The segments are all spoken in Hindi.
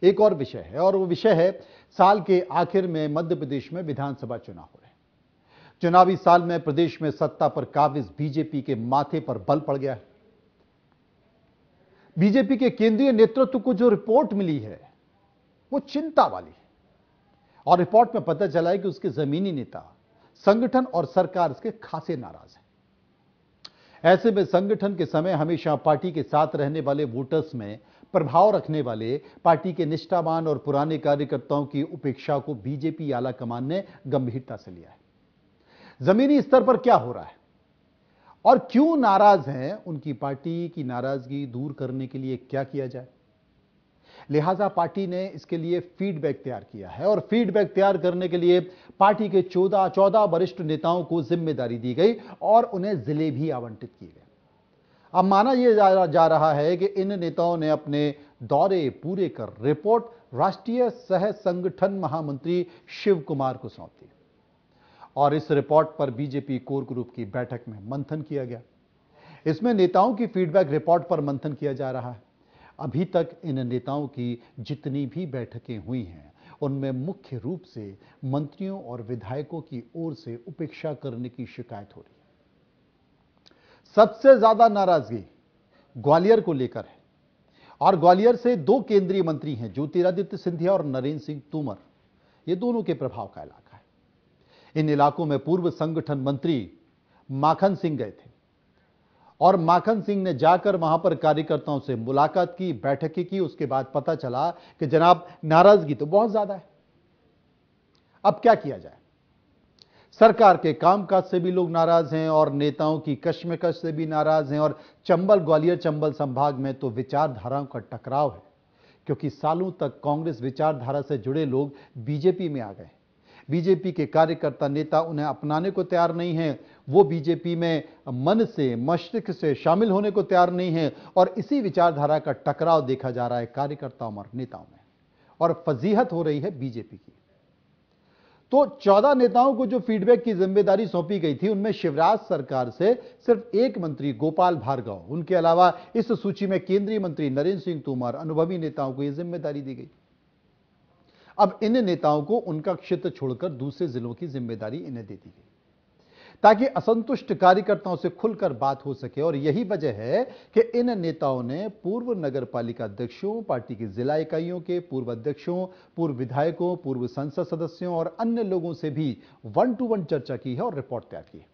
एक और विषय है, और वो विषय है साल के आखिर में मध्य प्रदेश में विधानसभा चुनाव हो रहे हैं। चुनावी साल में प्रदेश में सत्ता पर काबिज बीजेपी के माथे पर बल पड़ गया है। बीजेपी के केंद्रीय नेतृत्व को जो रिपोर्ट मिली है वो चिंता वाली है, और रिपोर्ट में पता चला है कि उसके जमीनी नेता, संगठन और सरकार इसके खासे नाराज हैं। ऐसे में संगठन के समय हमेशा पार्टी के साथ रहने वाले वोटर्स में प्रभाव रखने वाले पार्टी के निष्ठावान और पुराने कार्यकर्ताओं की उपेक्षा को बीजेपी आला कमान ने गंभीरता से लिया है। जमीनी स्तर पर क्या हो रहा है और क्यों नाराज हैं, उनकी पार्टी की नाराजगी दूर करने के लिए क्या किया जाए, लिहाजा पार्टी ने इसके लिए फीडबैक तैयार किया है। और फीडबैक तैयार करने के लिए पार्टी के 14 वरिष्ठ नेताओं को जिम्मेदारी दी गई और उन्हें जिले भी आवंटित किए गए। अब माना यह जा रहा है कि इन नेताओं ने अपने दौरे पूरे कर रिपोर्ट राष्ट्रीय सह संगठन महामंत्री शिव कुमार को सौंप दी, और इस रिपोर्ट पर बीजेपी कोर ग्रुप की बैठक में मंथन किया गया। इसमें नेताओं की फीडबैक रिपोर्ट पर मंथन किया जा रहा है। अभी तक इन नेताओं की जितनी भी बैठकें हुई हैं उनमें मुख्य रूप से मंत्रियों और विधायकों की ओर से उपेक्षा करने की शिकायत हो रही है। सबसे ज्यादा नाराजगी ग्वालियर को लेकर है, और ग्वालियर से 2 केंद्रीय मंत्री हैं, ज्योतिरादित्य सिंधिया और नरेंद्र सिंह तोमर। ये दोनों के प्रभाव का इलाका है। इन इलाकों में पूर्व संगठन मंत्री माखन सिंह गए थे, और माखन सिंह ने जाकर वहां पर कार्यकर्ताओं से मुलाकात की, बैठकें की। उसके बाद पता चला कि जनाब नाराजगी तो बहुत ज्यादा है। अब क्या किया जाए? सरकार के कामकाज से भी लोग नाराज हैं और नेताओं की कश्मकश से भी नाराज हैं। और ग्वालियर चंबल संभाग में तो विचारधाराओं का टकराव है, क्योंकि सालों तक कांग्रेस विचारधारा से जुड़े लोग बीजेपी में आ गए। बीजेपी के कार्यकर्ता नेता उन्हें अपनाने को तैयार नहीं हैं, वो बीजेपी में मन से मस्तिष्क से शामिल होने को तैयार नहीं हैं, और इसी विचारधारा का टकराव देखा जा रहा है कार्यकर्ताओं और नेताओं में, और फजीहत हो रही है बीजेपी की। तो 14 नेताओं को जो फीडबैक की जिम्मेदारी सौंपी गई थी, उनमें शिवराज सरकार से सिर्फ 1 मंत्री गोपाल भार्गव, उनके अलावा इस सूची में केंद्रीय मंत्री नरेंद्र सिंह तोमर, अनुभवी नेताओं को यह जिम्मेदारी दी गई। अब इन नेताओं को उनका क्षेत्र छोड़कर दूसरे जिलों की जिम्मेदारी इन्हें दे दी गई, ताकि असंतुष्ट कार्यकर्ताओं से खुलकर बात हो सके। और यही वजह है कि इन नेताओं ने पूर्व नगर पालिका अध्यक्षों, पार्टी की जिला इकाइयों के पूर्व अध्यक्षों, पूर्व विधायकों, पूर्व संसद सदस्यों और अन्य लोगों से भी 1-to-1 चर्चा की है और रिपोर्ट तैयार की है।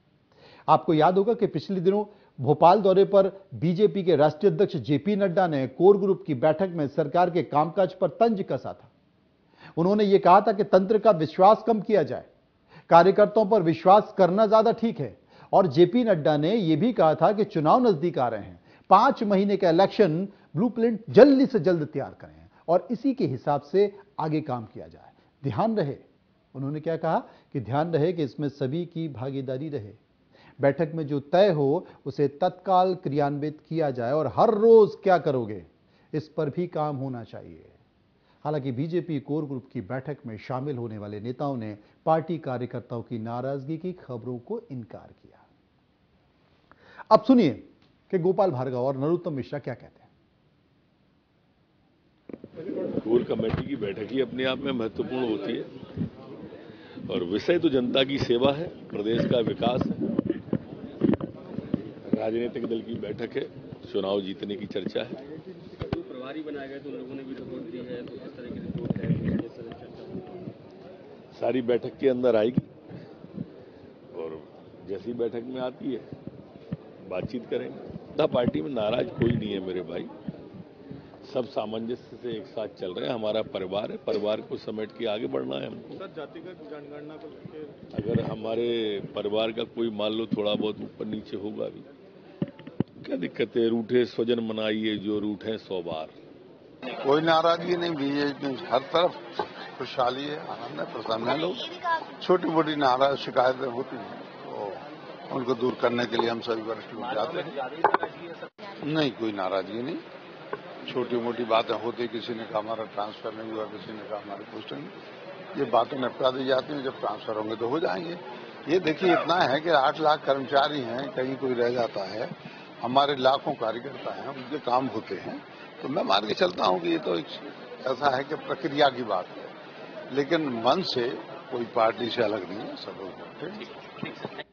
आपको याद होगा कि पिछले दिनों भोपाल दौरे पर बीजेपी के राष्ट्रीय अध्यक्ष जेपी नड्डा ने कोर ग्रुप की बैठक में सरकार के कामकाज पर तंज कसा था। उन्होंने यह कहा था कि तंत्र का विश्वास कम किया जाए, कार्यकर्ताओं पर विश्वास करना ज्यादा ठीक है। और जेपी नड्डा ने यह भी कहा था कि चुनाव नजदीक आ रहे हैं, 5 महीने का इलेक्शन ब्लूप्रिंट जल्दी से जल्द तैयार करें और इसी के हिसाब से आगे काम किया जाए। ध्यान रहे, उन्होंने क्या कहा कि ध्यान रहे कि इसमें सभी की भागीदारी रहे, बैठक में जो तय हो उसे तत्काल क्रियान्वित किया जाए, और हर रोज क्या करोगे इस पर भी काम होना चाहिए। हालांकि बीजेपी कोर ग्रुप की बैठक में शामिल होने वाले नेताओं ने पार्टी कार्यकर्ताओं की नाराजगी की खबरों को इनकार किया। अब सुनिए कि गोपाल भार्गव और नरोत्तम मिश्रा क्या कहते हैं। कोर कमेटी की बैठक ही अपने आप में महत्वपूर्ण होती है, और विषय तो जनता की सेवा है, प्रदेश का विकास है। राजनीतिक दल की बैठक है, चुनाव जीतने की चर्चा है। प्रभारी बनाए गए तो लोगों ने भी रिपोर्ट दी है, तो किस तरह की रिपोर्ट है, सारी बैठक के अंदर आएगी, और जैसी बैठक में आती है बातचीत करेंगे। पार्टी में नाराज कोई नहीं है मेरे भाई, सब सामंजस्य से एक साथ चल रहे हैं। हमारा परिवार है, परिवार को समेट के आगे बढ़ना है हमको। सर, जातिगत जनगणना को लेकर अगर हमारे परिवार का कोई मान लो थोड़ा बहुत ऊपर नीचे होगा भी, क्या दिक्कत है? रूठे स्वजन मनाइए, जो रूठे 100 बार। कोई नाराजगी नहीं, बीजेपी में हर तरफ खुशहाली है, आनंद है, प्रसन्न है लोग। छोटी मोटी नाराज शिकायतें होती हैं तो उनको दूर करने के लिए हम सभी वरिष्ठ लोग जाते हैं। नहीं, कोई नाराजगी नहीं, छोटी मोटी बातें होती, किसी ने कहा हमारा ट्रांसफर नहीं हुआ, किसी ने कहा हमारी पोस्टिंग, ये बातें निपटा दी जाती हैं। जब ट्रांसफर होंगे तो हो जाएंगे। ये देखिए, इतना है कि 8 लाख कर्मचारी हैं, कहीं कोई रह जाता है, हमारे लाखों कार्यकर्ता हैं, उनके काम होते हैं, तो मैं मान के चलता हूं कि ये तो एक ऐसा है कि प्रक्रिया की बात है, लेकिन मन से कोई पार्टी से अलग नहीं है, सब लोग बैठे।